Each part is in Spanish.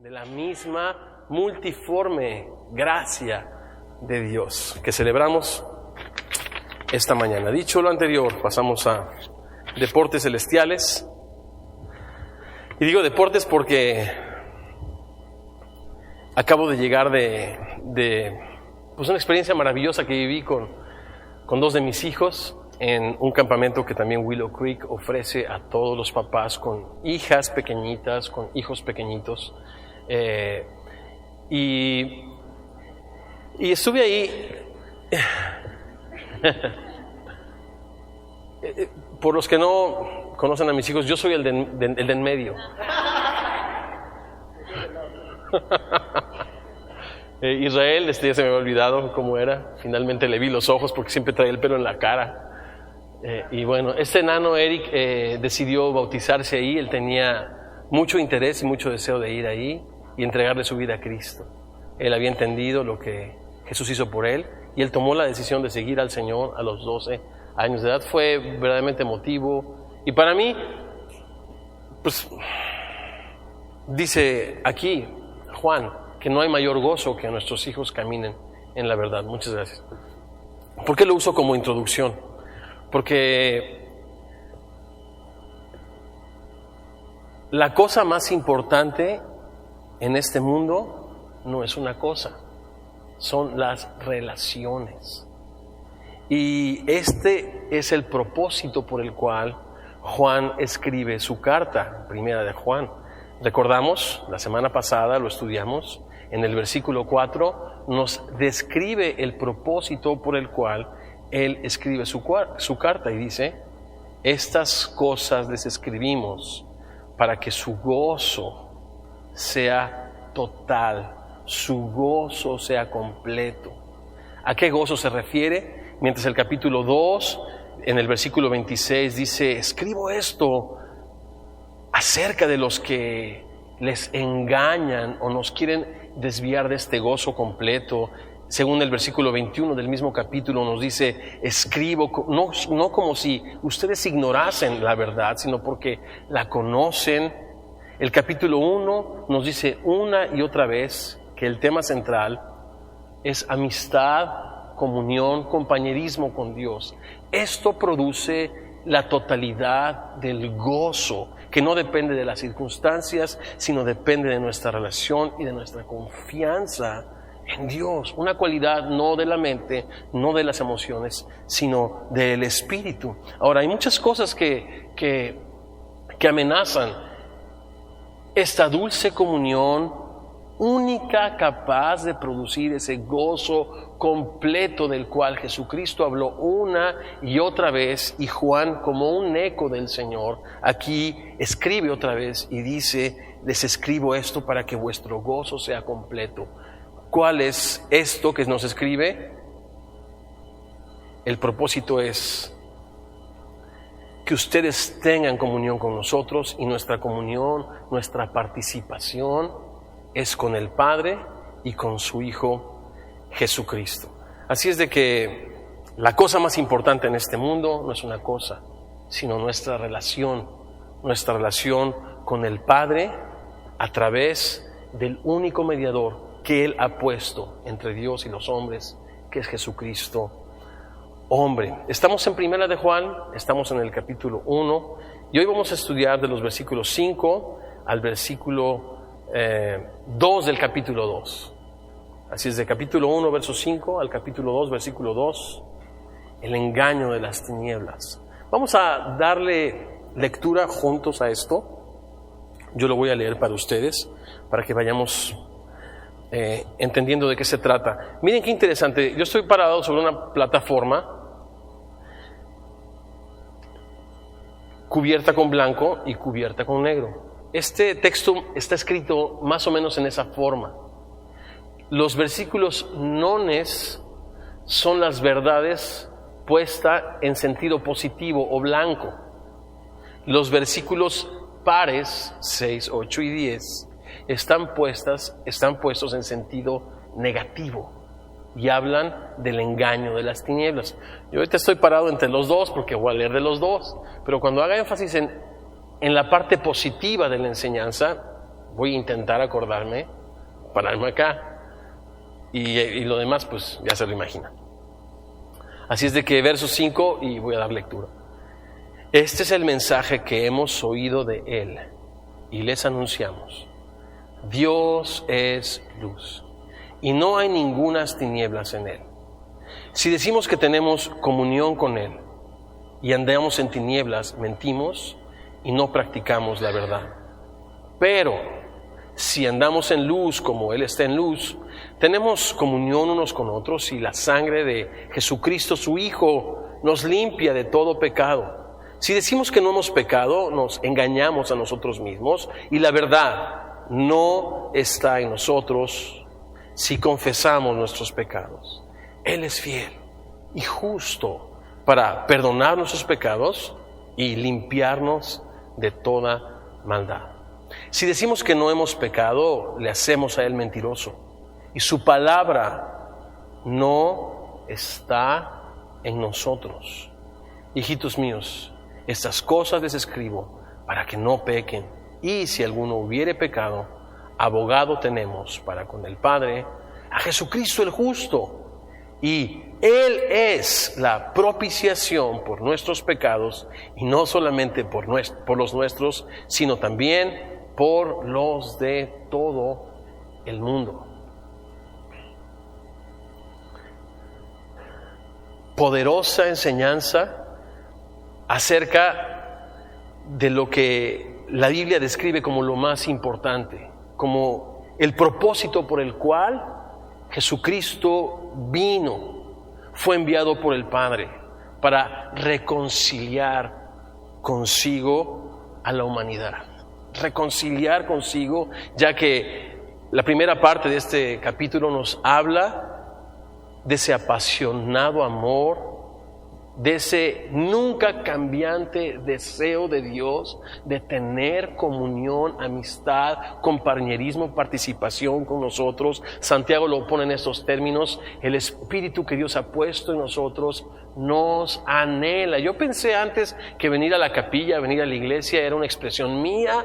de la misma multiforme gracia de Dios que celebramos esta mañana. Dicho lo anterior, pasamos a deportes celestiales. Y digo deportes porque acabo de llegar de una experiencia maravillosa que viví con dos de mis hijos en un campamento que también Willow Creek ofrece a todos los papás con hijas pequeñitas, con hijos pequeñitos. Y estuve ahí. Por los que no conocen a mis hijos, yo soy el de en medio. Israel, ya se me había olvidado cómo era. Finalmente le vi los ojos porque siempre traía el pelo en la cara. Y bueno, este enano Eric decidió bautizarse ahí. Él tenía mucho interés y mucho deseo de ir ahí y entregarle su vida a Cristo. Él había entendido lo que Jesús hizo por él y él tomó la decisión de seguir al Señor a los 12 años de edad. Fue verdaderamente emotivo. Y para mí, pues, dice aquí Juan que no hay mayor gozo que nuestros hijos caminen en la verdad. Muchas gracias. ¿Por qué lo uso como introducción? Porque la cosa más importante en este mundo no es una cosa, son las relaciones. Y este es el propósito por el cual Juan escribe su carta, primera de Juan. Recordamos, la semana pasada lo estudiamos, en el versículo 4 nos describe el propósito por el cual él escribe su carta y dice: estas cosas les escribimos para que su gozo sea total, su gozo sea completo. ¿A qué gozo se refiere? Mientras el capítulo 2, en el versículo 26, dice: escribo esto acerca de los que les engañan o nos quieren desviar de este gozo completo. Según el versículo 21 del mismo capítulo nos dice: escribo, no como si ustedes ignorasen la verdad, sino porque la conocen. El capítulo 1 nos dice una y otra vez que el tema central es amistad, comunión, compañerismo con Dios. Esto produce la totalidad del gozo, que no depende de las circunstancias, sino depende de nuestra relación y de nuestra confianza en Dios. Una cualidad no de la mente, no de las emociones, sino del espíritu. Ahora, hay muchas cosas que amenazan esta dulce comunión única, capaz de producir ese gozo completo del cual Jesucristo habló una y otra vez, y Juan, como un eco del Señor, aquí escribe otra vez y dice: les escribo esto para que vuestro gozo sea completo. ¿Cuál es esto que nos escribe? El propósito es que ustedes tengan comunión con nosotros, y nuestra comunión, nuestra participación es con el Padre y con su Hijo Jesucristo. Así es de que la cosa más importante en este mundo no es una cosa, sino nuestra relación con el Padre a través del único mediador que Él ha puesto entre Dios y los hombres, que es Jesucristo, hombre. Estamos en Primera de Juan, estamos en el capítulo 1, y hoy vamos a estudiar de los versículos 5 al versículo 2 del capítulo 2. Así es, de capítulo 1, verso 5 al capítulo 2, versículo 2, el engaño de las tinieblas. Vamos a darle lectura juntos a esto. Yo lo voy a leer para ustedes, para que vayamos entendiendo de qué se trata. Miren qué interesante. Yo estoy parado sobre una plataforma cubierta con blanco y cubierta con negro. Este texto está escrito más o menos en esa forma. Los versículos nones son las verdades puestas en sentido positivo o blanco. Los versículos pares, 6, 8 y 10, están puestos en sentido negativo y hablan del engaño de las tinieblas. Yo ahorita estoy parado entre los dos porque voy a leer de los dos, pero cuando haga énfasis en la parte positiva de la enseñanza, voy a intentar acordarme, pararme acá, y lo demás pues ya se lo imaginan. Así es de que verso 5, y voy a dar lectura. Este es el mensaje que hemos oído de Él y les anunciamos. Dios es luz y no hay ningunas tinieblas en Él. Si decimos que tenemos comunión con Él y andamos en tinieblas, mentimos y no practicamos la verdad. Pero si andamos en luz como Él está en luz, tenemos comunión unos con otros y la sangre de Jesucristo, su Hijo, nos limpia de todo pecado. Si decimos que no hemos pecado, nos engañamos a nosotros mismos y la verdad no está en nosotros si confesamos nuestros pecados. Él es fiel y justo para perdonar nuestros pecados y limpiarnos de toda maldad. Si decimos que no hemos pecado, le hacemos a Él mentiroso y su palabra no está en nosotros. Hijitos míos, estas cosas les escribo para que no pequen. Y si alguno hubiere pecado, abogado tenemos para con el Padre, a Jesucristo el justo. Y Él es la propiciación por nuestros pecados, y no solamente por los nuestros, sino también por los de todo el mundo. Poderosa enseñanza acerca de lo que la Biblia describe como lo más importante, como el propósito por el cual Jesucristo vino, fue enviado por el Padre para reconciliar consigo a la humanidad. Reconciliar consigo, ya que la primera parte de este capítulo nos habla de ese apasionado amor, de ese nunca cambiante deseo de Dios de tener comunión, amistad, compañerismo, participación con nosotros. Santiago lo pone en estos términos: el Espíritu que Dios ha puesto en nosotros nos anhela. Yo pensé antes que venir a la capilla, venir a la iglesia era una expresión mía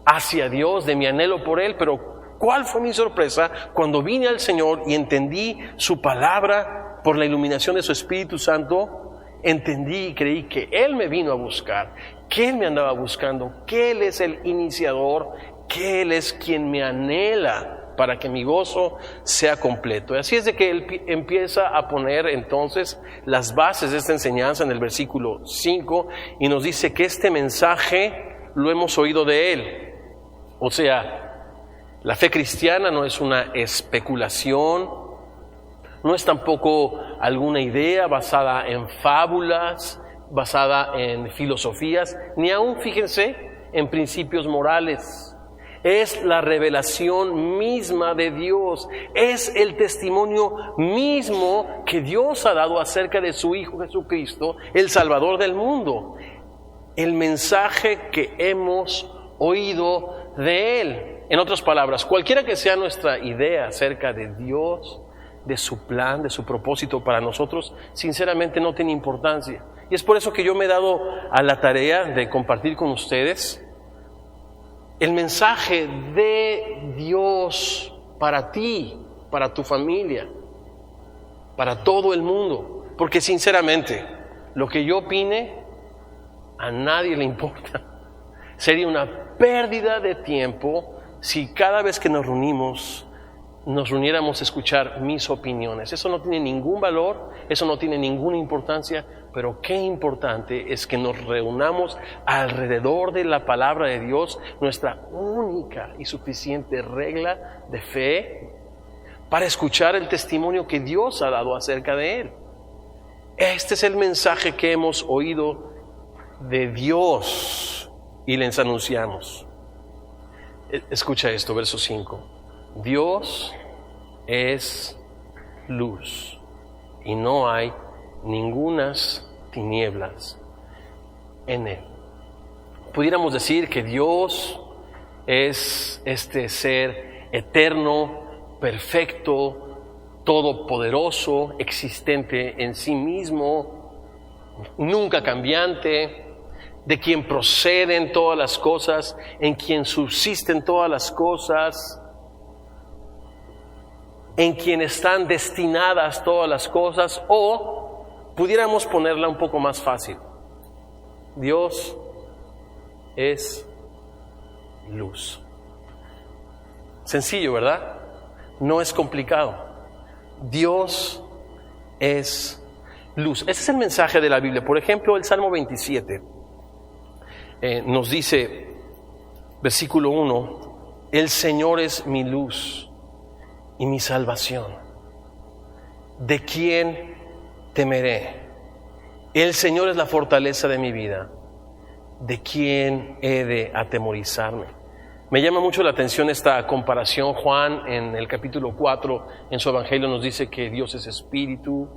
hacia Dios, de mi anhelo por Él, pero ¿cuál fue mi sorpresa cuando vine al Señor y entendí su palabra? Por la iluminación de su Espíritu Santo, entendí y creí que Él me vino a buscar, que Él me andaba buscando, que Él es el iniciador, que Él es quien me anhela para que mi gozo sea completo. Y así es de que Él empieza a poner entonces las bases de esta enseñanza en el versículo 5 y nos dice que este mensaje lo hemos oído de Él. O sea, la fe cristiana no es una especulación, no es tampoco alguna idea basada en fábulas, basada en filosofías, ni aún, fíjense, en principios morales. Es la revelación misma de Dios, es el testimonio mismo que Dios ha dado acerca de su Hijo Jesucristo, el Salvador del mundo. El mensaje que hemos oído de Él. En otras palabras, cualquiera que sea nuestra idea acerca de Dios, de su plan, de su propósito para nosotros, sinceramente no tiene importancia. Y es por eso que yo me he dado a la tarea de compartir con ustedes el mensaje de Dios para ti, para tu familia, para todo el mundo. Porque sinceramente, lo que yo opine, a nadie le importa. Sería una pérdida de tiempo si cada vez que nos reuniéramos a escuchar mis opiniones. Eso no tiene ningún valor, eso no tiene ninguna importancia, pero qué importante es que nos reunamos alrededor de la palabra de Dios, nuestra única y suficiente regla de fe, para escuchar el testimonio que Dios ha dado acerca de Él. Este es el mensaje que hemos oído de Dios y les anunciamos. Escucha esto, verso 5. Dios es luz y no hay ningunas tinieblas en Él. Pudiéramos decir que Dios es este ser eterno, perfecto, todopoderoso, existente en sí mismo, nunca cambiante. de quien proceden todas las cosas, en quien subsisten todas las cosas, en quien están destinadas todas las cosas, o pudiéramos ponerla un poco más fácil. Dios es luz. Sencillo, ¿verdad? No es complicado. Dios es luz. Ese es el mensaje de la Biblia. Por ejemplo, el Salmo 27 nos dice, versículo 1, el Señor es mi luz y mi salvación. ¿De quién temeré? El Señor es la fortaleza de mi vida. ¿De quién he de atemorizarme? Me llama mucho la atención esta comparación. Juan en el capítulo 4 en su evangelio nos dice que Dios es espíritu.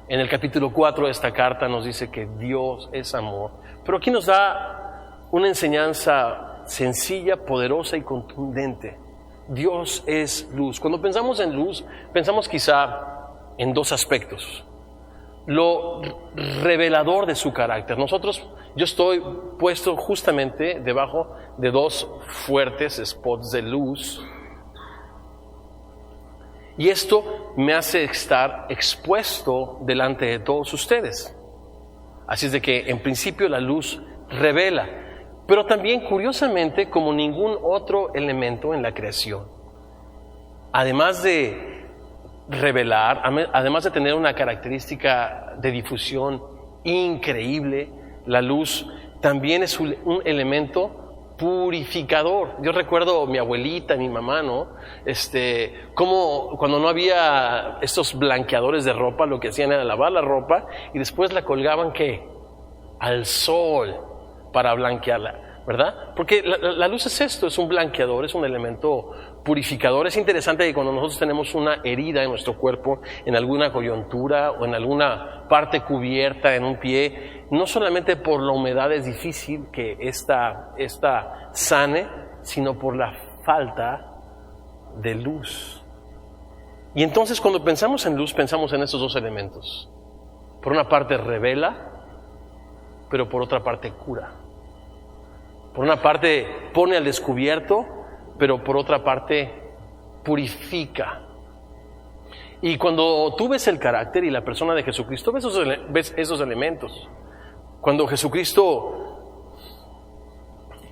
En el capítulo 4 de esta carta nos dice que Dios es amor. Pero aquí nos da una enseñanza sencilla, poderosa y contundente. Dios es luz. Cuando pensamos en luz, pensamos quizá en dos aspectos. Lo revelador de su carácter. Yo estoy puesto justamente debajo de dos fuertes spots de luz. Y esto me hace estar expuesto delante de todos ustedes. Así es de que en principio la luz revela, pero también curiosamente como ningún otro elemento en la creación. Además de revelar, además de tener una característica de difusión increíble, la luz también es un elemento purificador. Yo recuerdo mi abuelita, mi mamá, ¿no? Como cuando no había estos blanqueadores de ropa, lo que hacían era lavar la ropa y después la colgaban, ¿qué? Al sol para blanquearla, ¿verdad? Porque la luz es esto, es un blanqueador, es un elemento purificador. Es interesante que cuando nosotros tenemos una herida en nuestro cuerpo, en alguna coyuntura o en alguna parte cubierta en un pie, no solamente por la humedad es difícil que esta sane, sino por la falta de luz. Y entonces cuando pensamos en luz, pensamos en estos dos elementos. Por una parte revela, pero por otra parte cura. Por una parte pone al descubierto, pero por otra parte purifica. Y cuando tú ves el carácter y la persona de Jesucristo, ves esos elementos. Cuando Jesucristo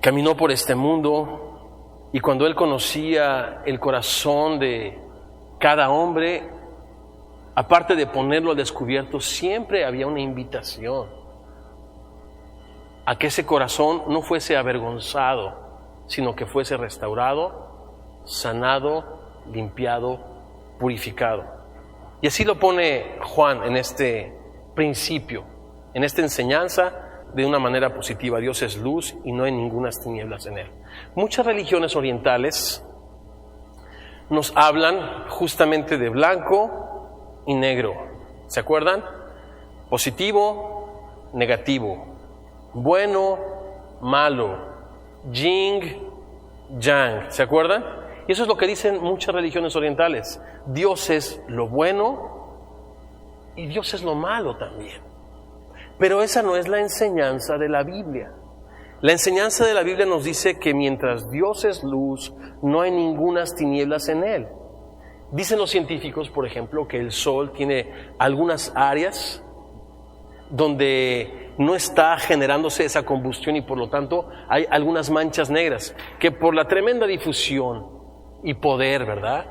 caminó por este mundo y cuando Él conocía el corazón de cada hombre, aparte de ponerlo al descubierto, siempre había una invitación a que ese corazón no fuese avergonzado, sino que fuese restaurado, sanado, limpiado, purificado. Y así lo pone Juan en este principio, en esta enseñanza de una manera positiva. Dios es luz y no hay ningunas tinieblas en Él. Muchas religiones orientales nos hablan justamente de blanco y negro. ¿Se acuerdan? Positivo, negativo. Bueno, malo. Yin, yang. ¿Se acuerdan? Y eso es lo que dicen muchas religiones orientales. Dios es lo bueno y Dios es lo malo también. Pero esa no es la enseñanza de la Biblia. La enseñanza de la Biblia nos dice que mientras Dios es luz, no hay ningunas tinieblas en Él. Dicen los científicos, por ejemplo, que el Sol tiene algunas áreas donde no está generándose esa combustión y por lo tanto hay algunas manchas negras que por la tremenda difusión y poder, ¿verdad?,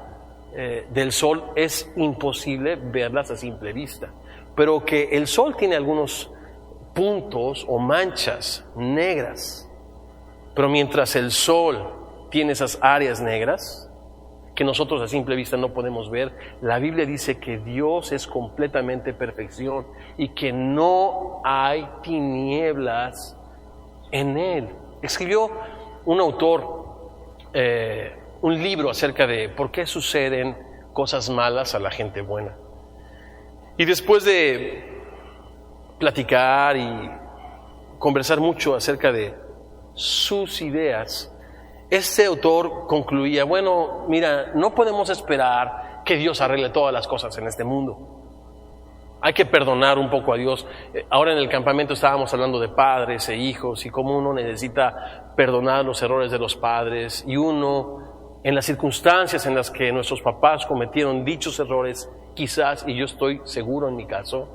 del Sol es imposible verlas a simple vista, pero que el Sol tiene algunos puntos o manchas negras, pero mientras el Sol tiene esas áreas negras que nosotros a simple vista no podemos ver, la Biblia dice que Dios es completamente perfección y que no hay tinieblas en Él. Escribió un autor un libro acerca de por qué suceden cosas malas a la gente buena. Y después de platicar y conversar mucho acerca de sus ideas, este autor concluía, bueno, mira, no podemos esperar que Dios arregle todas las cosas en este mundo. Hay que perdonar un poco a Dios. Ahora en el campamento estábamos hablando de padres e hijos y cómo uno necesita perdonar los errores de los padres, y uno, en las circunstancias en las que nuestros papás cometieron dichos errores, quizás, y yo estoy seguro en mi caso,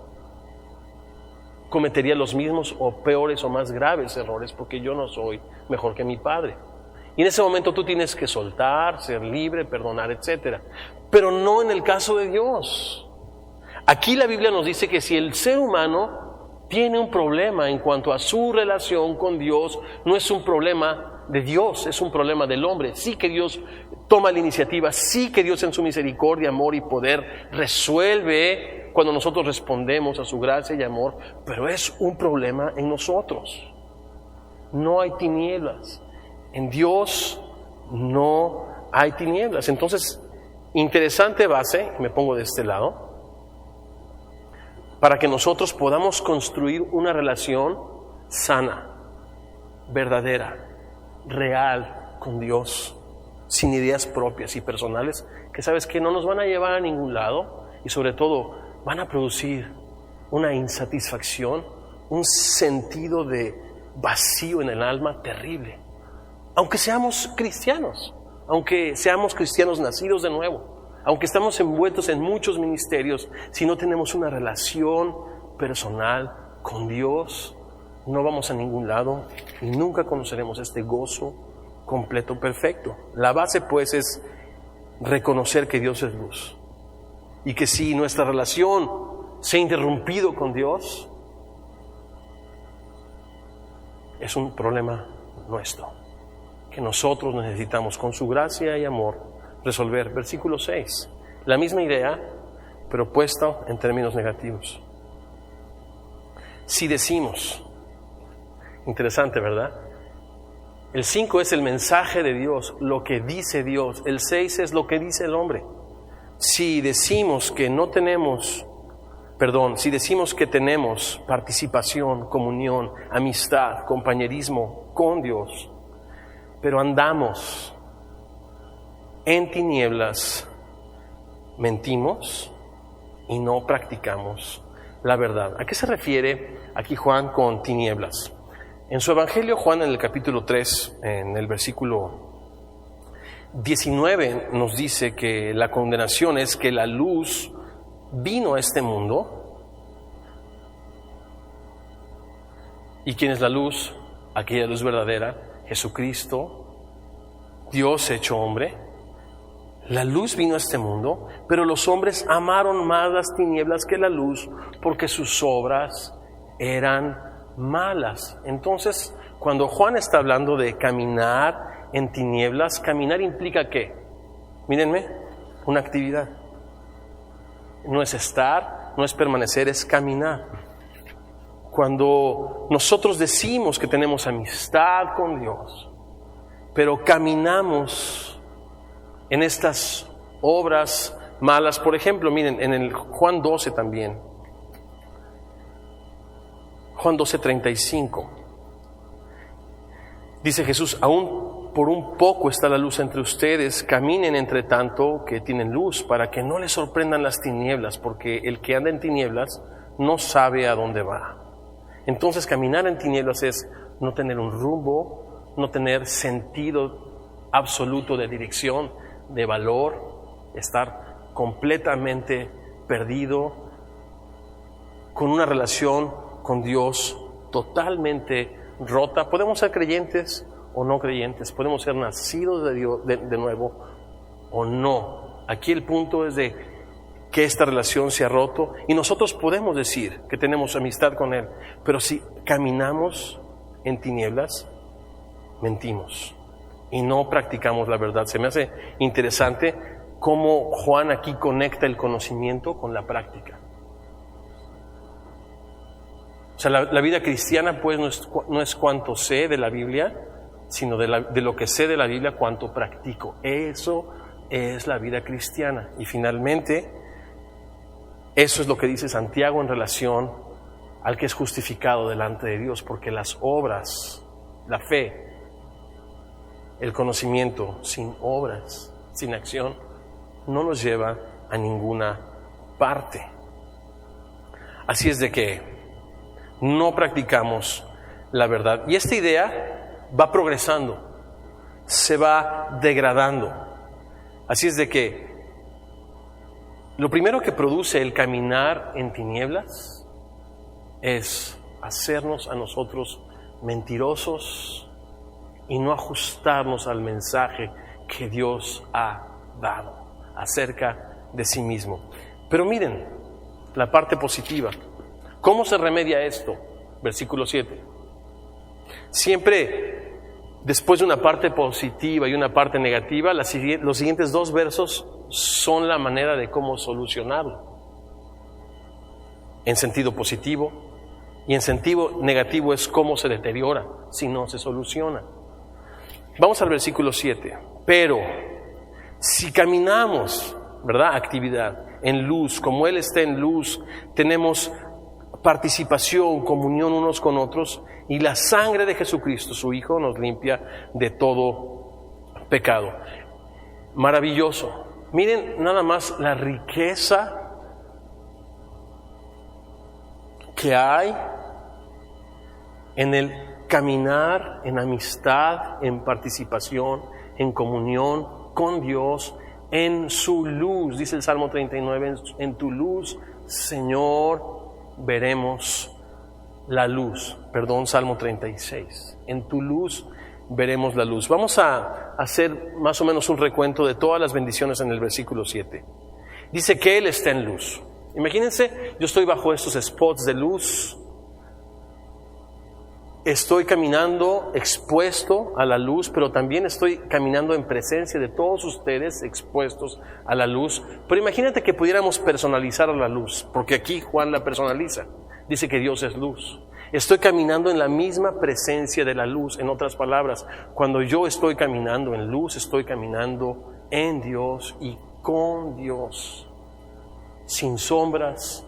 cometería los mismos o peores o más graves errores, porque yo no soy mejor que mi padre. Y en ese momento tú tienes que soltar, ser libre, perdonar, etc. Pero no en el caso de Dios. Aquí la Biblia nos dice que si el ser humano tiene un problema en cuanto a su relación con Dios, no es un problema de Dios, es un problema del hombre. Sí que Dios toma la iniciativa, sí que Dios en su misericordia, amor y poder resuelve cuando nosotros respondemos a su gracia y amor, pero es un problema en nosotros. No hay tinieblas. En Dios no hay tinieblas. Entonces, interesante base, me pongo de este lado, para que nosotros podamos construir una relación sana, verdadera, real con Dios, sin ideas propias y personales, que sabes que no nos van a llevar a ningún lado y sobre todo van a producir una insatisfacción, un sentido de vacío en el alma terrible. Aunque seamos cristianos nacidos de nuevo, aunque estamos envueltos en muchos ministerios, si no tenemos una relación personal con Dios, no vamos a ningún lado y nunca conoceremos este gozo completo, perfecto. La base pues es reconocer que Dios es luz y que si nuestra relación se ha interrumpido con Dios, es un problema nuestro, que nosotros necesitamos con su gracia y amor resolver. Versículo 6, la misma idea, pero puesta en términos negativos. Si decimos, interesante, ¿verdad? El 5 es el mensaje de Dios, lo que dice Dios. El 6 es lo que dice el hombre. Si decimos que tenemos participación, comunión, amistad, compañerismo con Dios, pero andamos en tinieblas, mentimos y no practicamos la verdad. ¿A qué se refiere aquí Juan con tinieblas? En su Evangelio, Juan en el capítulo 3, en el versículo 19, nos dice que la condenación es que la luz vino a este mundo. ¿Y quién es la luz? Aquella luz verdadera, Jesucristo, Dios hecho hombre. La luz vino a este mundo, pero los hombres amaron más las tinieblas que la luz, porque sus obras eran malas. Entonces, cuando Juan está hablando de caminar en tinieblas, caminar implica ¿qué? Mírenme, una actividad. No es estar, no es permanecer, es caminar. Cuando nosotros decimos que tenemos amistad con Dios, pero caminamos en estas obras malas, por ejemplo, miren, en el Juan 12 también, Juan 12:35, dice Jesús, aún por un poco está la luz entre ustedes, caminen entre tanto que tienen luz, para que no les sorprendan las tinieblas, porque el que anda en tinieblas no sabe a dónde va. Entonces, caminar en tinieblas es no tener un rumbo, no tener sentido absoluto de dirección, de valor, estar completamente perdido, con una relación con Dios totalmente rota. Podemos ser creyentes o no creyentes, podemos ser nacidos de Dios de nuevo o no. Aquí el punto es de que esta relación se ha roto y nosotros podemos decir que tenemos amistad con Él, pero si caminamos en tinieblas, mentimos y no practicamos la verdad. Se me hace interesante cómo Juan aquí conecta el conocimiento con la práctica. O sea, la vida cristiana pues no es cuánto sé de la Biblia, sino de lo que sé de la Biblia, cuánto practico. Eso es la vida cristiana. Y finalmente, eso es lo que dice Santiago en relación al que es justificado delante de Dios, porque las obras, la fe, el conocimiento sin obras, sin acción, no nos lleva a ninguna parte. Así es de que no practicamos la verdad. Y esta idea va progresando, se va degradando. Así es de que lo primero que produce el caminar en tinieblas es hacernos a nosotros mentirosos y no ajustarnos al mensaje que Dios ha dado acerca de sí mismo. Pero miren la parte positiva. ¿Cómo se remedia esto? Versículo 7. Siempre después de una parte positiva y una parte negativa, los siguientes dos versos son la manera de cómo solucionarlo. En sentido positivo, y en sentido negativo es cómo se deteriora si no se soluciona. Vamos al versículo 7. Pero si caminamos, ¿verdad? Actividad en luz, como Él está en luz, tenemos participación, comunión unos con otros, y la sangre de Jesucristo, su Hijo, nos limpia de todo pecado. Maravilloso. Miren nada más la riqueza que hay en el caminar en amistad, en participación, en comunión con Dios, en su luz. Dice el Salmo 39, en tu luz, Señor, veremos la luz. Perdón, Salmo 36. En tu luz veremos la luz. Vamos a hacer más o menos un recuento de todas las bendiciones en el versículo 7. Dice que Él está en luz. Imagínense, yo estoy bajo estos spots de luz. Estoy caminando expuesto a la luz, pero también estoy caminando en presencia de todos ustedes expuestos a la luz. Pero imagínate que pudiéramos personalizar a la luz, porque aquí Juan la personaliza. Dice que Dios es luz. Estoy caminando en la misma presencia de la luz. En otras palabras, cuando yo estoy caminando en luz, estoy caminando en Dios y con Dios. Sin sombras,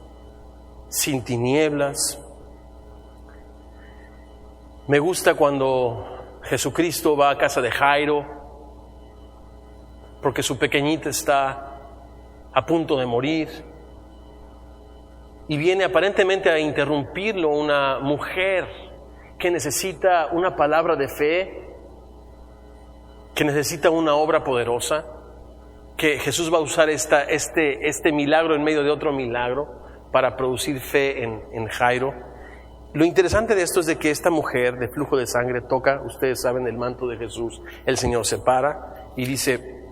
sin tinieblas. Me gusta cuando Jesucristo va a casa de Jairo, porque su pequeñita está a punto de morir, y viene aparentemente a interrumpirlo una mujer que necesita una palabra de fe, que necesita una obra poderosa, que Jesús va a usar este milagro en medio de otro milagro para producir fe en Jairo. Lo interesante de esto es de que esta mujer de flujo de sangre toca, ustedes saben, el manto de Jesús. El Señor se para y dice,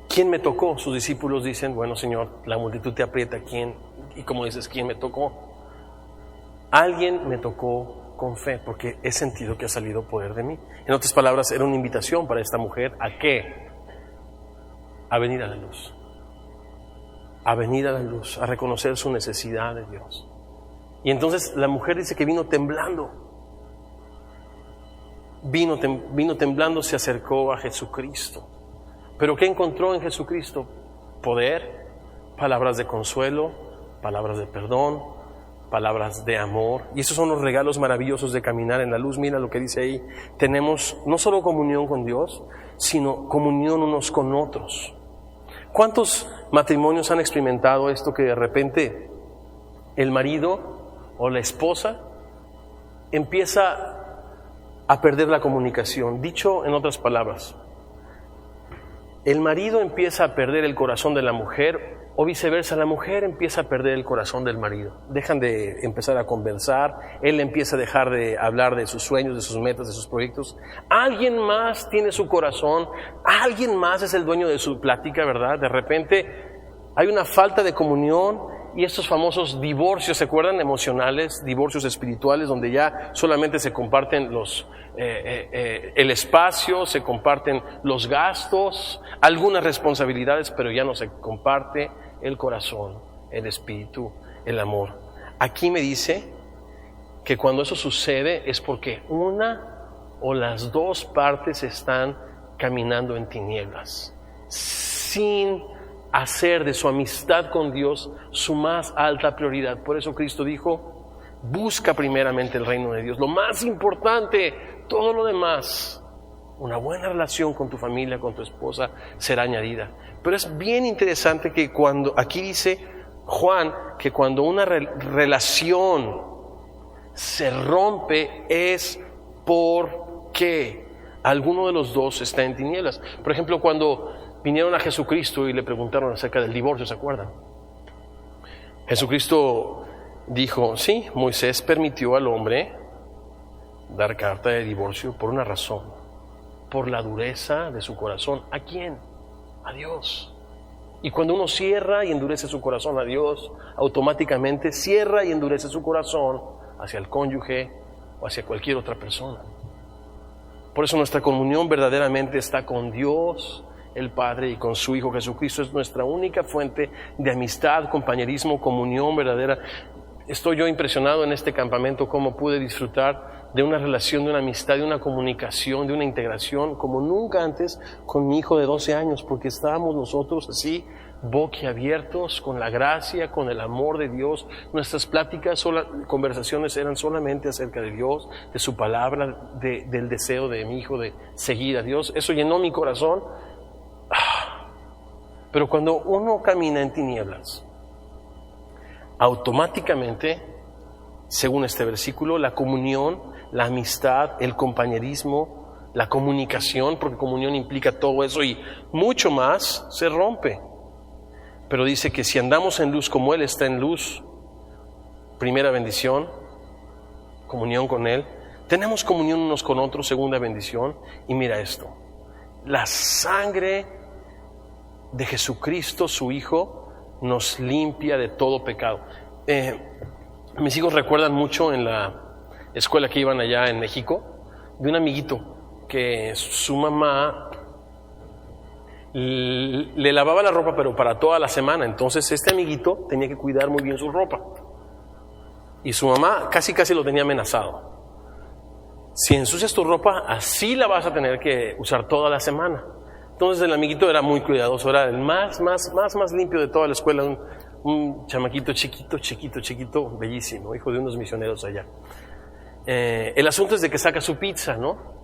¿quién me tocó? Sus discípulos dicen, bueno, Señor, la multitud te aprieta. ¿Quién? Y como dices, ¿quién me tocó? Alguien me tocó con fe, porque he sentido que ha salido poder de mí. En otras palabras, era una invitación para esta mujer ¿a qué? A venir a la luz. A venir a la luz, a reconocer su necesidad de Dios. Y entonces la mujer dice que vino temblando. Vino temblando, se acercó a Jesucristo. ¿Pero qué encontró en Jesucristo? Poder, palabras de consuelo, palabras de perdón, palabras de amor. Y esos son los regalos maravillosos de caminar en la luz. Mira lo que dice ahí. Tenemos no solo comunión con Dios, sino comunión unos con otros. ¿Cuántos matrimonios han experimentado esto, que de repente el marido o la esposa empieza a perder la comunicación? Dicho en otras palabras, el marido empieza a perder el corazón de la mujer, o viceversa, la mujer empieza a perder el corazón del marido. Dejan de empezar a conversar, él empieza a dejar de hablar de sus sueños, de sus metas, de sus proyectos. Alguien más tiene su corazón, alguien más es el dueño de su plática, ¿verdad? De repente hay una falta de comunión. Y estos famosos divorcios, ¿se acuerdan? Emocionales, divorcios espirituales, donde ya solamente se comparten el espacio, se comparten los gastos, algunas responsabilidades, pero ya no se comparte el corazón, el espíritu, el amor. Aquí me dice que cuando eso sucede es porque una o las dos partes están caminando en tinieblas, sin hacer de su amistad con Dios su más alta prioridad. Por eso Cristo dijo, busca primeramente el reino de Dios, lo más importante. Todo lo demás, una buena relación con tu familia, con tu esposa, será añadida. Pero es bien interesante que cuando aquí dice Juan que cuando una relación se rompe es porque alguno de los dos está en tinieblas. Por ejemplo, cuando vinieron a Jesucristo y le preguntaron acerca del divorcio, ¿se acuerdan? Jesucristo dijo, sí, Moisés permitió al hombre dar carta de divorcio por una razón, por la dureza de su corazón. ¿A quién? A Dios. Y cuando uno cierra y endurece su corazón a Dios, automáticamente cierra y endurece su corazón hacia el cónyuge o hacia cualquier otra persona. Por eso nuestra comunión verdaderamente está con Dios el Padre y con su Hijo Jesucristo. Es nuestra única fuente de amistad, compañerismo, comunión verdadera. Estoy yo impresionado en este campamento cómo pude disfrutar de una relación, de una amistad, de una comunicación, de una integración como nunca antes con mi hijo de 12 años, porque estábamos nosotros así boquiabiertos con la gracia, con el amor de Dios. Nuestras pláticas, conversaciones eran solamente acerca de Dios, de su palabra, del deseo de mi hijo de seguir a Dios. Eso llenó mi corazón. Pero cuando uno camina en tinieblas, automáticamente, según este versículo, la comunión, la amistad, el compañerismo, la comunicación, porque comunión implica todo eso y mucho más, se rompe. Pero dice que si andamos en luz como Él está en luz, primera bendición, comunión con Él. Tenemos comunión unos con otros, segunda bendición. Y mira esto, la sangre de Jesucristo, su Hijo, nos limpia de todo pecado. Mis hijos recuerdan mucho en la escuela que iban allá en México, de un amiguito que su mamá le lavaba la ropa, pero para toda la semana. Entonces este amiguito tenía que cuidar muy bien su ropa. Y su mamá casi lo tenía amenazado. Si ensucias tu ropa, así la vas a tener que usar toda la semana. Entonces el amiguito era muy cuidadoso, era el más limpio de toda la escuela, un chamaquito chiquito, bellísimo, hijo de unos misioneros allá. El asunto es de que saca su pizza, ¿no?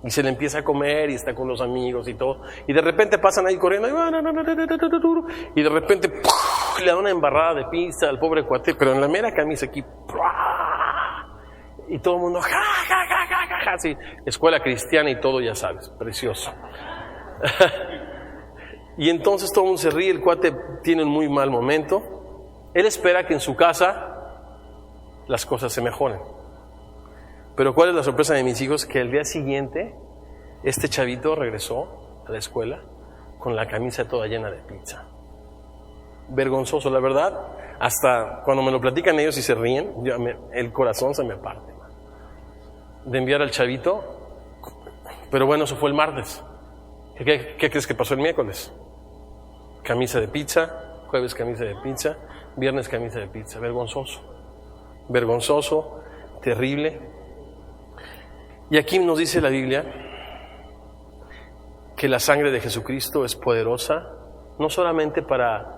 Y se le empieza a comer y está con los amigos y todo. Y de repente pasan ahí corriendo y de repente le da una embarrada de pizza al pobre cuate, pero en la mera camisa aquí. Y todo el mundo, ja. Sí, escuela cristiana y todo, ya sabes, precioso. Y entonces todo el mundo se ríe, el cuate tiene un muy mal momento. Él espera que en su casa las cosas se mejoren. Pero ¿cuál es la sorpresa de mis hijos? Que el día siguiente este chavito regresó a la escuela con la camisa toda llena de pizza. Vergonzoso, la verdad. Hasta cuando me lo platican ellos y se ríen, el corazón se me parte, man, de enviar al chavito. Pero bueno, eso fue el martes. ¿Qué crees que pasó el miércoles? Camisa de pizza, jueves camisa de pizza, viernes camisa de pizza. Vergonzoso, terrible. Y aquí nos dice la Biblia que la sangre de Jesucristo es poderosa, no solamente para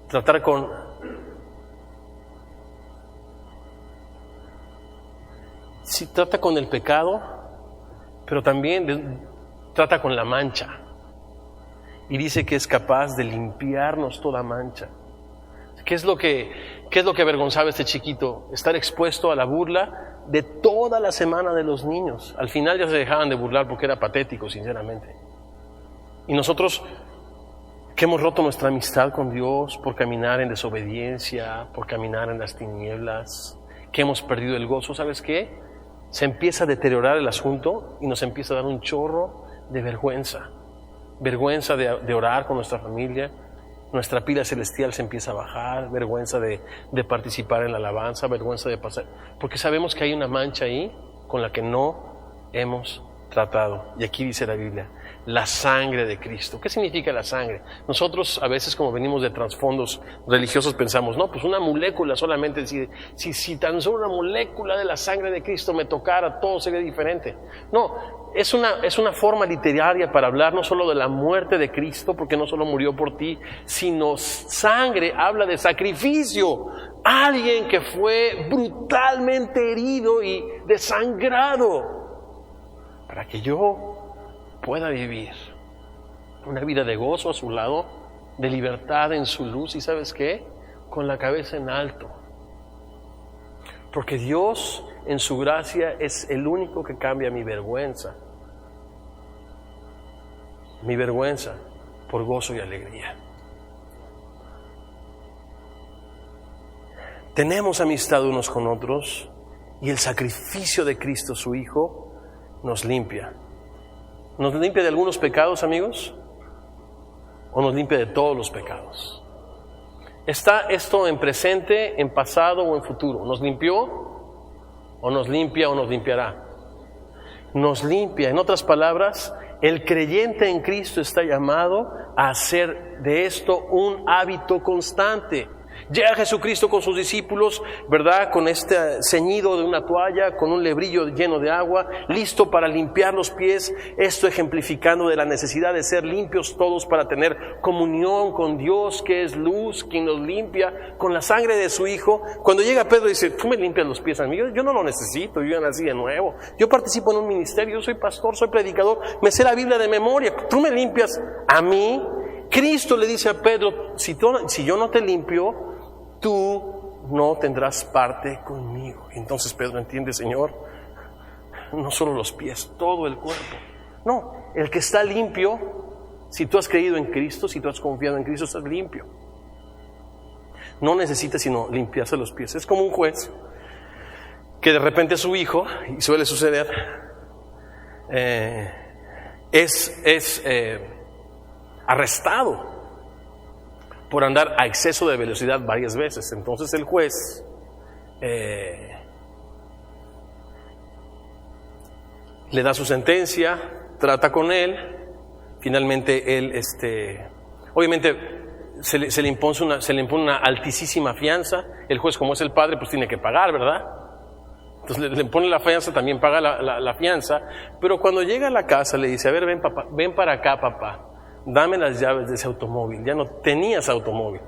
tratar con trata con el pecado, pero también trata con la mancha. Y dice que es capaz de limpiarnos toda mancha. ¿Qué es lo que avergonzaba a este chiquito? Estar expuesto a la burla de toda la semana de los niños. Al final ya se dejaban de burlar porque era patético, sinceramente. Y nosotros que hemos roto nuestra amistad con Dios por caminar en desobediencia, por caminar en las tinieblas, que hemos perdido el gozo, ¿sabes qué? Se empieza a deteriorar el asunto y nos empieza a dar un chorro de vergüenza de orar con nuestra familia. Nuestra pila celestial se empieza a bajar, vergüenza de participar en la alabanza, vergüenza de pasar, porque sabemos que hay una mancha ahí con la que no hemos tratado. Y aquí dice la Biblia, la sangre de Cristo. ¿Qué significa la sangre? Nosotros a veces, como venimos de trasfondos religiosos, pensamos, no, pues una molécula solamente, si tan solo una molécula de la sangre de Cristo me tocara, todo sería diferente. No, es una forma literaria para hablar no solo de la muerte de Cristo, porque no solo murió por ti, sino sangre habla de sacrificio. Alguien que fue brutalmente herido y desangrado para que yo pueda vivir una vida de gozo a su lado, de libertad en su luz. ¿Y sabes qué? con la cabeza en alto. Porque Dios, en su gracia, es el único que cambia mi vergüenza. Mi vergüenza por gozo y alegría. Tenemos amistad unos con otros y el sacrificio de Cristo, su Hijo, nos limpia. ¿Nos limpia de algunos pecados, amigos? ¿O nos limpia de todos los pecados? ¿Está esto en presente, en pasado o en futuro? ¿Nos limpió? ¿O nos limpia o nos limpiará? Nos limpia. En otras palabras, el creyente en Cristo está llamado a hacer de esto un hábito constante. Llega Jesucristo con sus discípulos, ¿verdad? Con este ceñido de una toalla, con un lebrillo lleno de agua, listo para limpiar los pies. Esto ejemplificando de la necesidad de ser limpios todos para tener comunión con Dios, que es luz, quien nos limpia con la sangre de su Hijo. Cuando llega Pedro y dice, tú me limpias los pies a mí, yo no lo necesito, yo ya nací de nuevo. Yo participo en un ministerio, yo soy pastor, soy predicador, me sé la Biblia de memoria, tú me limpias a mí. Cristo le dice a Pedro, si yo no te limpio, tú no tendrás parte conmigo. Entonces Pedro entiende, Señor, no solo los pies, todo el cuerpo. No, el que está limpio, si tú has creído en Cristo, si tú has confiado en Cristo, estás limpio. No necesitas sino limpiarse los pies. Es como un juez que de repente su hijo, y suele suceder, es arrestado por andar a exceso de velocidad varias veces. Entonces el juez le da su sentencia, trata con él, finalmente él, obviamente se le impone una altísima fianza. El juez, como es el padre, pues tiene que pagar, ¿verdad? Entonces le pone la fianza, también paga la fianza, pero cuando llega a la casa le dice, a ver, ven para acá, papá. Dame las llaves de ese automóvil. Ya no tenías automóvil.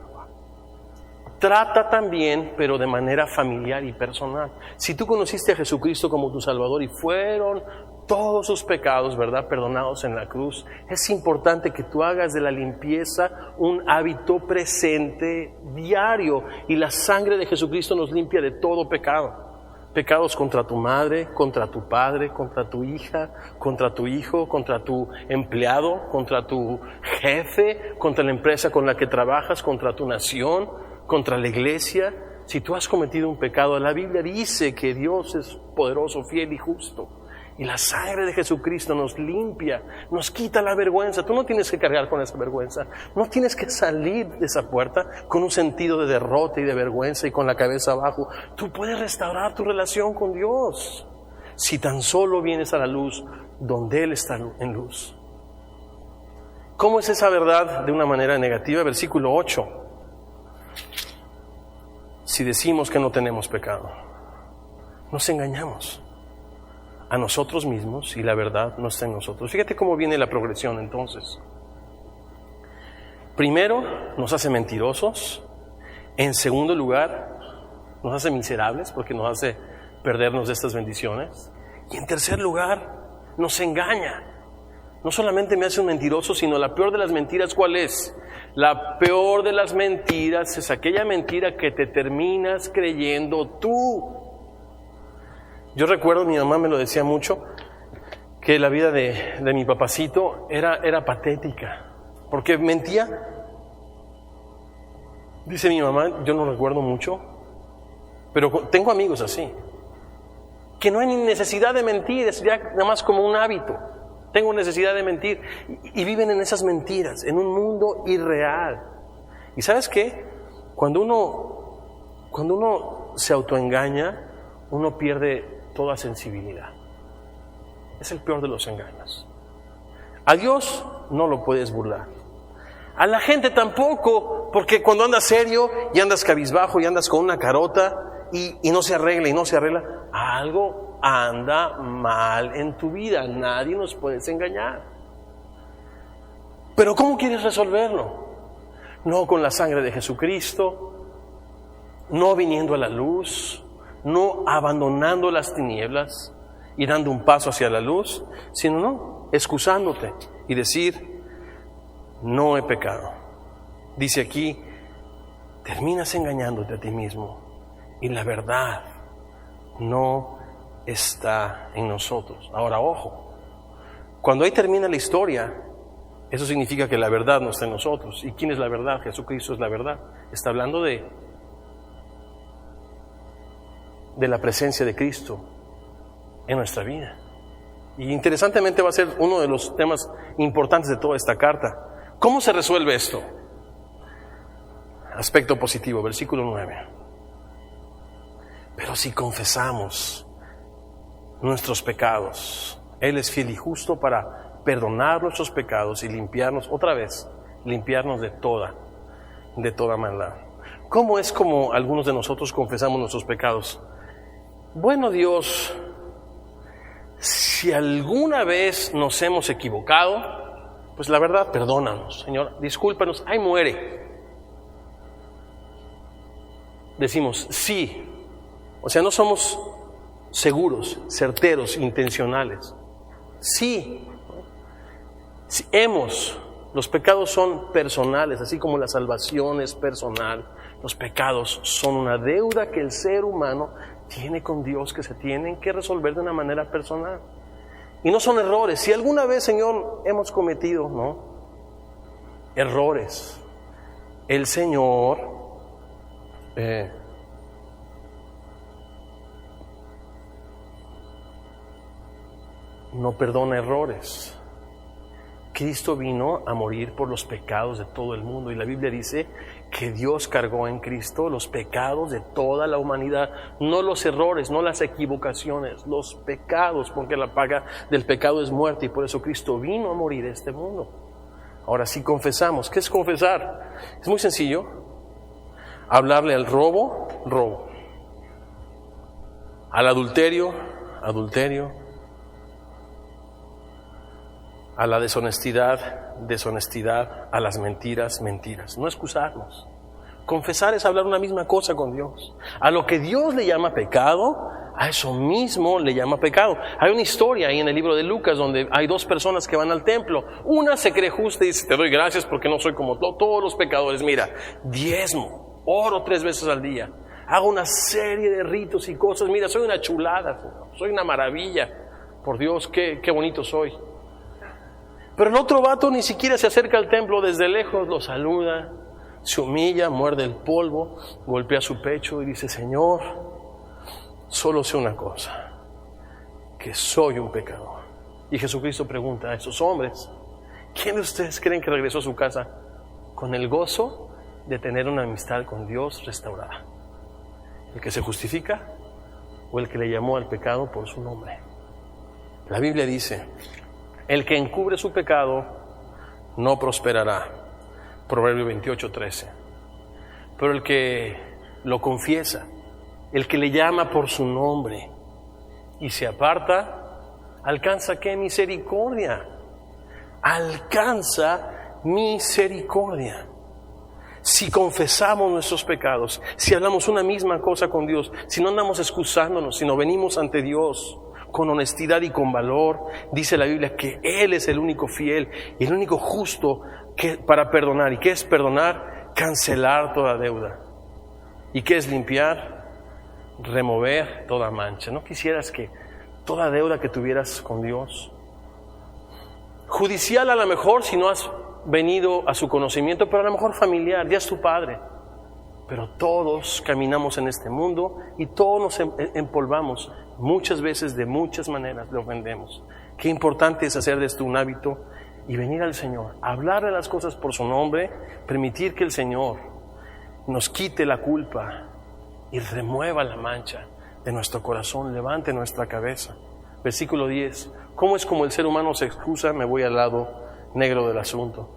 Trata también, pero de manera familiar y personal. Si tú conociste a Jesucristo como tu Salvador y fueron todos sus pecados, ¿verdad?, perdonados en la cruz, es importante que tú hagas de la limpieza un hábito presente, diario. Y la sangre de Jesucristo nos limpia de todo pecado. Pecados contra tu madre, contra tu padre, contra tu hija, contra tu hijo, contra tu empleado, contra tu jefe, contra la empresa con la que trabajas, contra tu nación, contra la iglesia. Si tú has cometido un pecado, la Biblia dice que Dios es poderoso, fiel y justo. Y la sangre de Jesucristo nos limpia, nos quita la vergüenza. Tú no tienes que cargar con esa vergüenza. No tienes que salir de esa puerta con un sentido de derrota y de vergüenza y con la cabeza abajo. Tú puedes restaurar tu relación con Dios si tan solo vienes a la luz donde Él está en luz. ¿Cómo es esa verdad de una manera negativa? Versículo 8. Si decimos que no tenemos pecado, nos engañamos a nosotros mismos y la verdad no está en nosotros. Fíjate cómo viene la progresión entonces. Primero, nos hace mentirosos. En segundo lugar, nos hace miserables porque nos hace perdernos de estas bendiciones. Y en tercer lugar, nos engaña. No solamente me hace un mentiroso, sino la peor de las mentiras, ¿cuál es? La peor de las mentiras es aquella mentira que te terminas creyendo tú. Yo recuerdo, mi mamá me lo decía mucho, que la vida de mi papacito era patética, porque mentía. Dice mi mamá, yo no recuerdo mucho, pero tengo amigos así, que no hay ni necesidad de mentir, es ya nada más como un hábito. Tengo necesidad de mentir, y viven en esas mentiras, en un mundo irreal. ¿Y sabes qué? Cuando uno se autoengaña, uno pierde toda sensibilidad. Es el peor de los engaños. A Dios no lo puedes burlar. A la gente tampoco, porque cuando andas serio y andas cabizbajo y andas con una carota y no se arregla, algo anda mal en tu vida. Nadie nos puede engañar. Pero ¿cómo quieres resolverlo? No con la sangre de Jesucristo, no viniendo a la luz, no abandonando las tinieblas y dando un paso hacia la luz, sino excusándote y decir, no he pecado. Dice aquí, terminas engañándote a ti mismo y la verdad no está en nosotros. Ahora, ojo, cuando ahí termina la historia, eso significa que la verdad no está en nosotros. ¿Y quién es la verdad? Jesucristo es la verdad. Está hablando de la presencia de Cristo en nuestra vida. Y interesantemente va a ser uno de los temas importantes de toda esta carta. ¿Cómo se resuelve esto? Aspecto positivo, versículo 9. Pero si confesamos nuestros pecados, Él es fiel y justo para perdonar nuestros pecados y limpiarnos, otra vez, limpiarnos de toda maldad. ¿Cómo es como algunos de nosotros confesamos nuestros pecados? Bueno, Dios, si alguna vez nos hemos equivocado, pues la verdad, perdónanos, Señor, discúlpanos, ahí muere. Decimos sí, o sea, no somos seguros, certeros, intencionales. Sí, los pecados son personales, así como la salvación es personal. Los pecados son una deuda que el ser humano tiene con Dios, que se tienen que resolver de una manera personal. Y no son errores. Si alguna vez, Señor, hemos cometido, ¿no?, errores, el Señor no perdona errores. Cristo vino a morir por los pecados de todo el mundo y la Biblia dice que Dios cargó en Cristo los pecados de toda la humanidad, no los errores, no las equivocaciones, los pecados, porque la paga del pecado es muerte y por eso Cristo vino a morir a este mundo. Ahora, si confesamos, ¿qué es confesar? Es muy sencillo. Hablarle al robo, robo. Al adulterio, adulterio. A la deshonestidad, deshonestidad. A las mentiras, mentiras. No excusarnos. Confesar es hablar una misma cosa con Dios. A lo que Dios le llama pecado, a eso mismo le llama pecado. Hay una historia ahí en el libro de Lucas donde hay dos personas que van al templo. Una se cree justa y dice, te doy gracias porque no soy como todos los pecadores. Mira, diezmo, oro 3 veces al día. Hago una serie de ritos y cosas. Mira, soy una chulada, soy una maravilla. Por Dios, qué bonito soy. Pero el otro vato ni siquiera se acerca al templo, desde lejos lo saluda, se humilla, muerde el polvo, golpea su pecho y dice, Señor, solo sé una cosa, que soy un pecador. Y Jesucristo pregunta a esos hombres, ¿quién de ustedes creen que regresó a su casa con el gozo de tener una amistad con Dios restaurada? ¿El que se justifica o el que le llamó al pecado por su nombre? La Biblia dice, el que encubre su pecado no prosperará. Proverbio 28:13. Pero el que lo confiesa, el que le llama por su nombre y se aparta, alcanza ¿qué? Misericordia. Alcanza misericordia. Si confesamos nuestros pecados, si hablamos una misma cosa con Dios, si no andamos excusándonos, sino venimos ante Dios con honestidad y con valor, dice la Biblia que Él es el único fiel y el único justo para perdonar. ¿Y qué es perdonar? Cancelar toda deuda. ¿Y qué es limpiar? Remover toda mancha. ¿No quisieras que toda deuda que tuvieras con Dios, judicial a lo mejor si no has venido a su conocimiento, pero a lo mejor familiar, ya es tu padre, pero todos caminamos en este mundo y todos nos empolvamos, muchas veces de muchas maneras le ofendemos. Qué importante es hacer de esto un hábito y venir al Señor, hablarle las cosas por su nombre, permitir que el Señor nos quite la culpa y remueva la mancha de nuestro corazón, levante nuestra cabeza. Versículo 10. ¿Cómo es como el ser humano se excusa? Me voy al lado negro del asunto.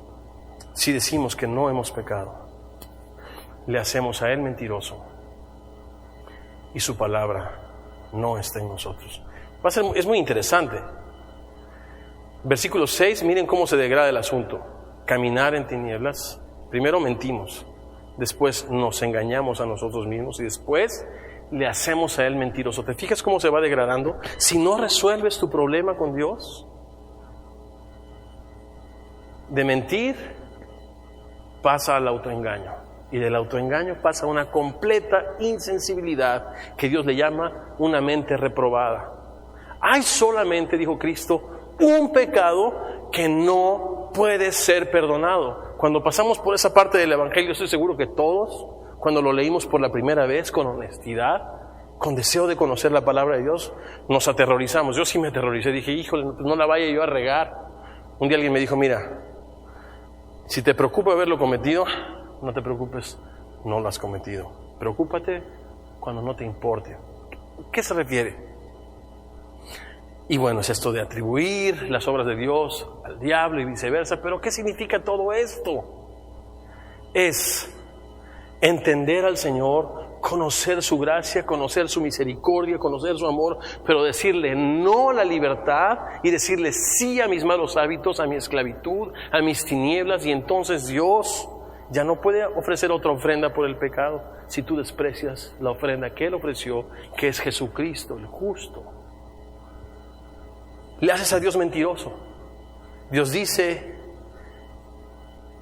Si decimos que no hemos pecado, le hacemos a Él mentiroso y su palabra no está en nosotros. Es muy interesante. Versículo 6, miren cómo se degrada el asunto. Caminar en tinieblas. Primero mentimos, después nos engañamos a nosotros mismos y después le hacemos a Él mentiroso. ¿Te fijas cómo se va degradando? Si no resuelves tu problema con Dios, de mentir pasa al autoengaño. y del autoengaño pasa una completa insensibilidad que Dios le llama una mente reprobada. Hay solamente, dijo Cristo, un pecado que no puede ser perdonado. Cuando pasamos por esa parte del Evangelio, estoy seguro que todos, cuando lo leímos por la primera vez con honestidad, con deseo de conocer la palabra de Dios, nos aterrorizamos. Yo sí me aterroricé, dije, híjole, no la vaya yo a regar. Un día alguien me dijo, mira, si te preocupa haberlo cometido, no te preocupes, no lo has cometido. Preocúpate cuando no te importe. ¿Qué se refiere? Y bueno, es esto de atribuir las obras de Dios al diablo y viceversa, pero ¿qué significa todo esto? Es entender al Señor, conocer su gracia, conocer su misericordia, conocer su amor, pero decirle no a la libertad y decirle sí a mis malos hábitos, a mi esclavitud, a mis tinieblas, y entonces Dios ya no puede ofrecer otra ofrenda por el pecado si tú desprecias la ofrenda que Él ofreció, que es Jesucristo, el justo. Le haces a Dios mentiroso. Dios dice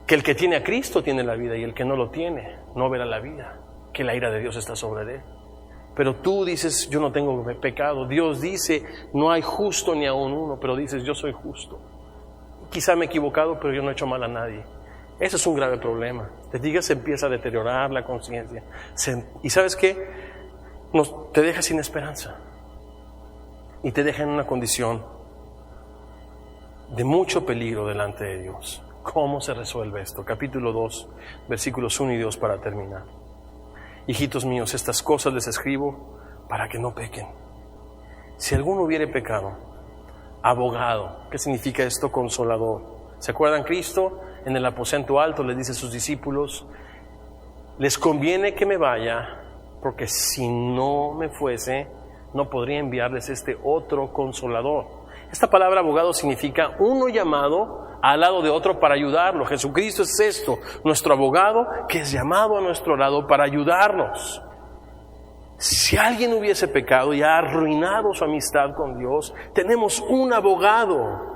que el que tiene a Cristo tiene la vida y el que no lo tiene no verá la vida, que la ira de Dios está sobre él. Pero tú dices, yo no tengo pecado. Dios dice, no hay justo ni aun uno, pero dices, yo soy justo. Quizá me he equivocado, pero yo no he hecho mal a nadie. Eso es un grave problema. Te digas, se empieza a deteriorar la conciencia. Y ¿sabes qué? Te deja sin esperanza. Y te deja en una condición de mucho peligro delante de Dios. ¿Cómo se resuelve esto? Capítulo 2, versículos 1 y 2 para terminar. Hijitos míos, estas cosas les escribo para que no pequen. Si alguno hubiere pecado, abogado. ¿Qué significa esto? Consolador. ¿Se acuerdan? Cristo en el aposento alto les dice a sus discípulos, les conviene que me vaya, porque si no me fuese, no podría enviarles este otro consolador. Esta palabra abogado significa uno llamado al lado de otro para ayudarlo. Jesucristo es esto, nuestro abogado que es llamado a nuestro lado para ayudarnos. Si alguien hubiese pecado y ha arruinado su amistad con Dios, tenemos un abogado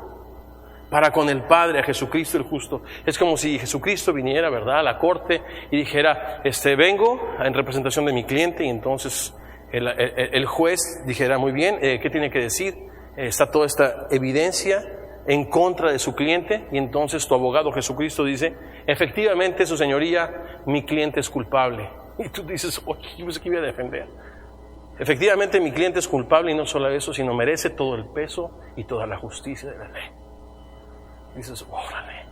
para con el Padre, a Jesucristo el justo. Es como si Jesucristo viniera, ¿verdad?, a la corte y dijera, vengo en representación de mi cliente, y entonces el juez dijera, muy bien, ¿qué tiene que decir? Está toda esta evidencia en contra de su cliente, y entonces tu abogado Jesucristo dice, efectivamente, su señoría, mi cliente es culpable. Y tú dices, oye, yo pensé que iba a defender. Efectivamente, mi cliente es culpable, y no solo eso, sino merece todo el peso y toda la justicia de la ley. Dices, órale.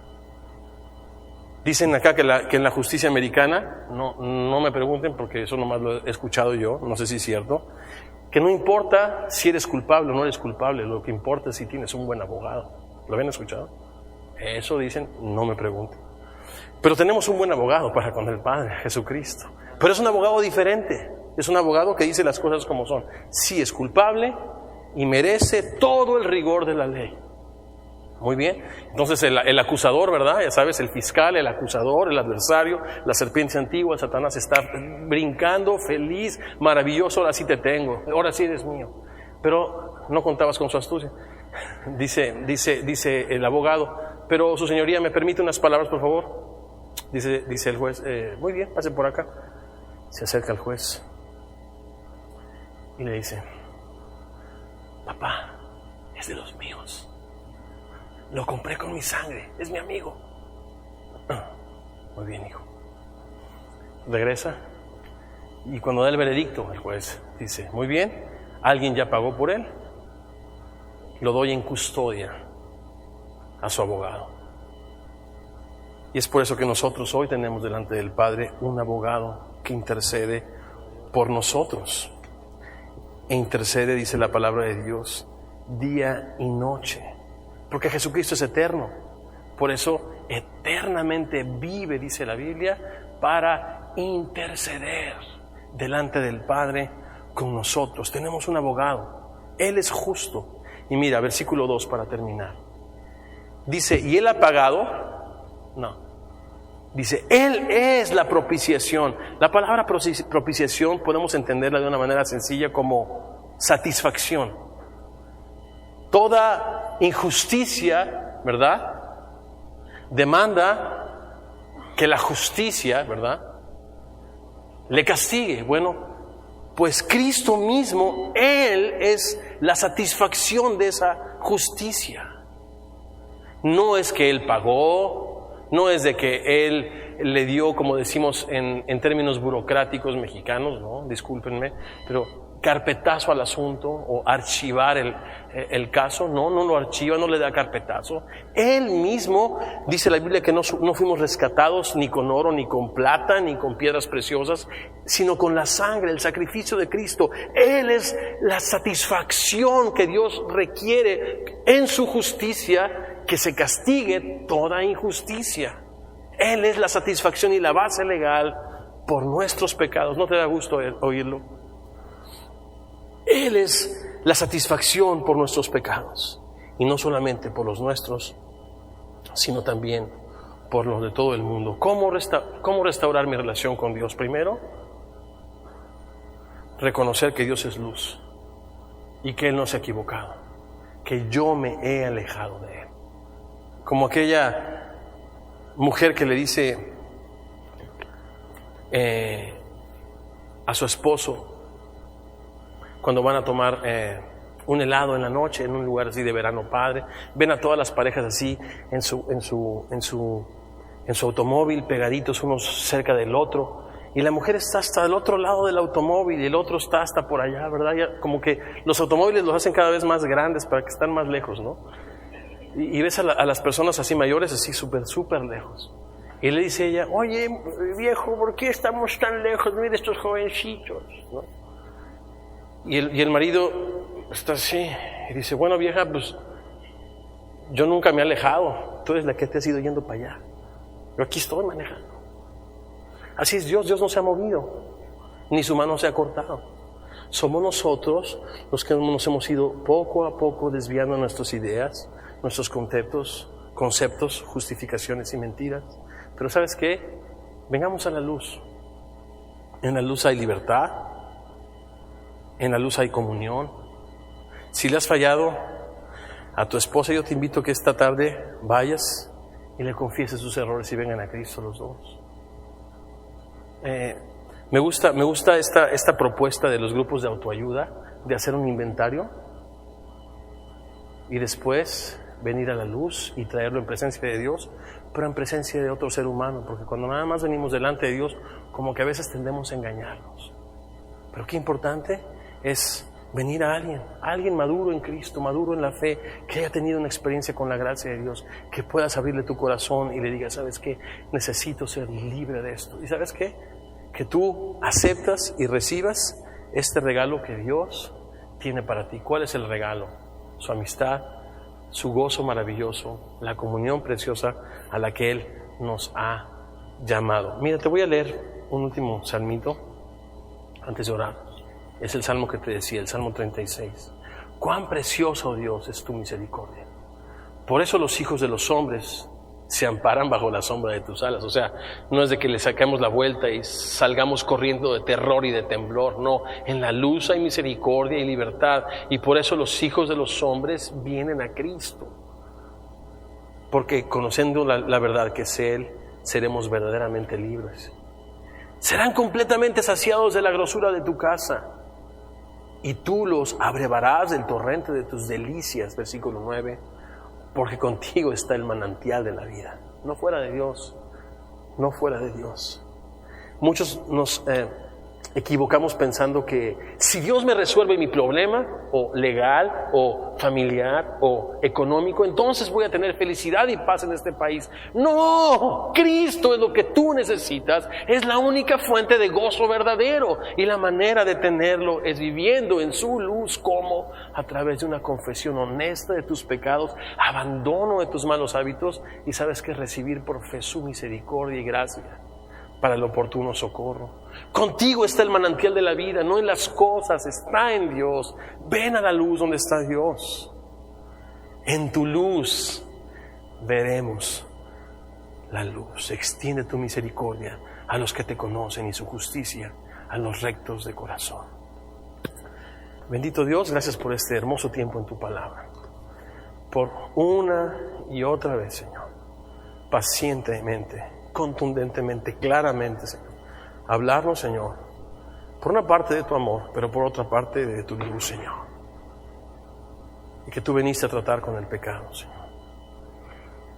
Dicen acá que en la justicia americana, no me pregunten porque eso nomás lo he escuchado yo, no sé si es cierto, que no importa si eres culpable o no eres culpable, lo que importa es si tienes un buen abogado. ¿Lo habían escuchado? Eso dicen, no me pregunten. Pero tenemos un buen abogado para con el Padre, Jesucristo. Pero es un abogado diferente, es un abogado que dice las cosas como son. Sí es culpable y merece todo el rigor de la ley. Muy bien, entonces el acusador, ¿verdad? Ya sabes, el fiscal, el acusador, el adversario, la serpiente antigua, Satanás está brincando, feliz, maravilloso, ahora sí te tengo, ahora sí eres mío. Pero no contabas con su astucia. Dice el abogado, pero su señoría, ¿me permite unas palabras, por favor? Dice el juez, muy bien, pase por acá. Se acerca al juez y le dice, papá, es de los míos. Lo compré con mi sangre, es mi amigo. Muy bien, hijo. Regresa y cuando da el veredicto, el juez dice, muy bien, alguien ya pagó por él, lo doy en custodia a su abogado. Y es por eso que nosotros hoy tenemos delante del Padre un abogado que intercede por nosotros. E intercede, dice la palabra de Dios, día y noche. Porque Jesucristo es eterno. Por eso eternamente vive, dice la Biblia, para interceder delante del Padre con nosotros. Tenemos un abogado. Él es justo. Y mira, versículo 2 para terminar. Dice, ¿y Él ha pagado? No. Dice, Él es la propiciación. La palabra propiciación podemos entenderla de una manera sencilla como satisfacción. Toda injusticia, ¿verdad?, demanda que la justicia, ¿verdad?, le castigue. Bueno, pues Cristo mismo, Él es la satisfacción de esa justicia. No es que Él pagó, no es de que Él le dio, como decimos en términos burocráticos mexicanos, ¿no? Discúlpenme, pero carpetazo al asunto o archivar el caso. No lo archiva, no le da carpetazo. Él mismo, dice la Biblia, que no fuimos rescatados ni con oro, ni con plata, ni con piedras preciosas, sino con la sangre, el sacrificio de Cristo. Él es la satisfacción que Dios requiere en su justicia, que se castigue toda injusticia. Él es la satisfacción y la base legal por nuestros pecados. ¿No te da gusto oírlo? Él es la satisfacción por nuestros pecados, y no solamente por los nuestros, sino también por los de todo el mundo. ¿Cómo restaurar mi relación con Dios? Primero, reconocer que Dios es luz y que Él no se ha equivocado, que yo me he alejado de Él. Como aquella mujer que le dice a su esposo, cuando van a tomar un helado en la noche en un lugar así de verano padre, ven a todas las parejas así en su automóvil, pegaditos unos cerca del otro, y la mujer está hasta el otro lado del automóvil y el otro está hasta por allá, ¿verdad? Ya, como que los automóviles los hacen cada vez más grandes para que estén más lejos, ¿no? Y ves a las personas así mayores así súper lejos. Y le dice ella, oye viejo, ¿por qué estamos tan lejos? Mira estos jovencitos, ¿no? Y el marido está así y dice, bueno vieja, pues yo nunca me he alejado, tú eres la que te has ido yendo para allá, yo aquí estoy manejando. Así es Dios no se ha movido, ni su mano se ha cortado. Somos nosotros los que nos hemos ido poco a poco desviando nuestras ideas, nuestros conceptos, justificaciones y mentiras. Pero ¿sabes qué? Vengamos a la luz. En la luz hay libertad, en la luz hay comunión. Si le has fallado a tu esposa, yo te invito a que esta tarde vayas y le confieses sus errores y vengan a Cristo los dos. Me gusta esta propuesta de los grupos de autoayuda, de hacer un inventario y después venir a la luz y traerlo en presencia de Dios, pero en presencia de otro ser humano, porque cuando nada más venimos delante de Dios, como que a veces tendemos a engañarnos. Pero qué importante es venir a alguien maduro en Cristo, maduro en la fe, que haya tenido una experiencia con la gracia de Dios, que puedas abrirle tu corazón y le digas, ¿sabes qué? Necesito ser libre de esto. ¿Y sabes qué? Que tú aceptas y recibas este regalo que Dios tiene para ti. ¿Cuál es el regalo? Su amistad, su gozo maravilloso, la comunión preciosa a la que Él nos ha llamado. Mira, te voy a leer un último salmito antes de orar. Es el salmo que te decía, el Salmo 36. Cuán precioso, oh Dios, es tu misericordia. Por eso los hijos de los hombres se amparan bajo la sombra de tus alas. O sea, no es de que le saquemos la vuelta y salgamos corriendo de terror y de temblor. No, en la luz hay misericordia y libertad. Y por eso los hijos de los hombres vienen a Cristo. Porque conociendo la verdad que es Él, seremos verdaderamente libres. Serán completamente saciados de la grosura de tu casa. Y tú los abrevarás del torrente de tus delicias, versículo 9, porque contigo está el manantial de la vida. No fuera de Dios, no fuera de Dios. Muchos nos equivocamos pensando que si Dios me resuelve mi problema, o legal, o familiar, o económico, entonces voy a tener felicidad y paz en este país. No, Cristo es lo que tú necesitas, es la única fuente de gozo verdadero, y la manera de tenerlo es viviendo en su luz. ¿Cómo? A través de una confesión honesta de tus pecados, abandono de tus malos hábitos, y sabes que recibir por fe su misericordia y gracia para el oportuno socorro. Contigo está el manantial de la vida, no en las cosas, está en Dios. Ven a la luz donde está Dios. En tu luz veremos la luz. Extiende tu misericordia a los que te conocen y su justicia a los rectos de corazón. Bendito Dios, gracias por este hermoso tiempo en tu palabra. Por una y otra vez, Señor, pacientemente, contundentemente, claramente, Señor, hablarnos, Señor, por una parte de tu amor, pero por otra parte de tu luz, Señor. Y que tú viniste a tratar con el pecado, Señor.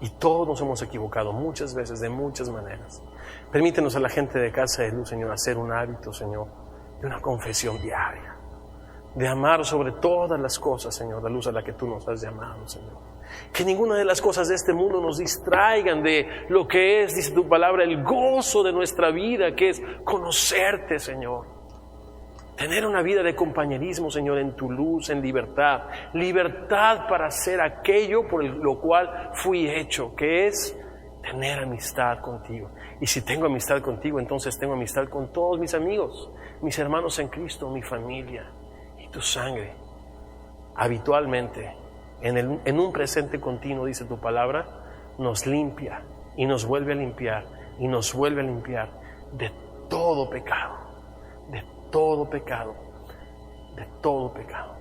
Y todos nos hemos equivocado muchas veces, de muchas maneras. Permítenos a la gente de Casa de Luz, Señor, hacer un hábito, Señor, de una confesión diaria, de amar sobre todas las cosas, Señor, la luz a la que tú nos has llamado, Señor. Que ninguna de las cosas de este mundo nos distraigan de lo que es, dice tu palabra, el gozo de nuestra vida, que es conocerte, Señor. Tener una vida de compañerismo, Señor, en tu luz, en libertad. Libertad para hacer aquello por lo cual fui hecho, que es tener amistad contigo. Y si tengo amistad contigo, entonces tengo amistad con todos mis amigos, mis hermanos en Cristo, mi familia. Y tu sangre, habitualmente, en un presente continuo, dice tu palabra, nos limpia y nos vuelve a limpiar y nos vuelve a limpiar de todo pecado, de todo pecado, de todo pecado.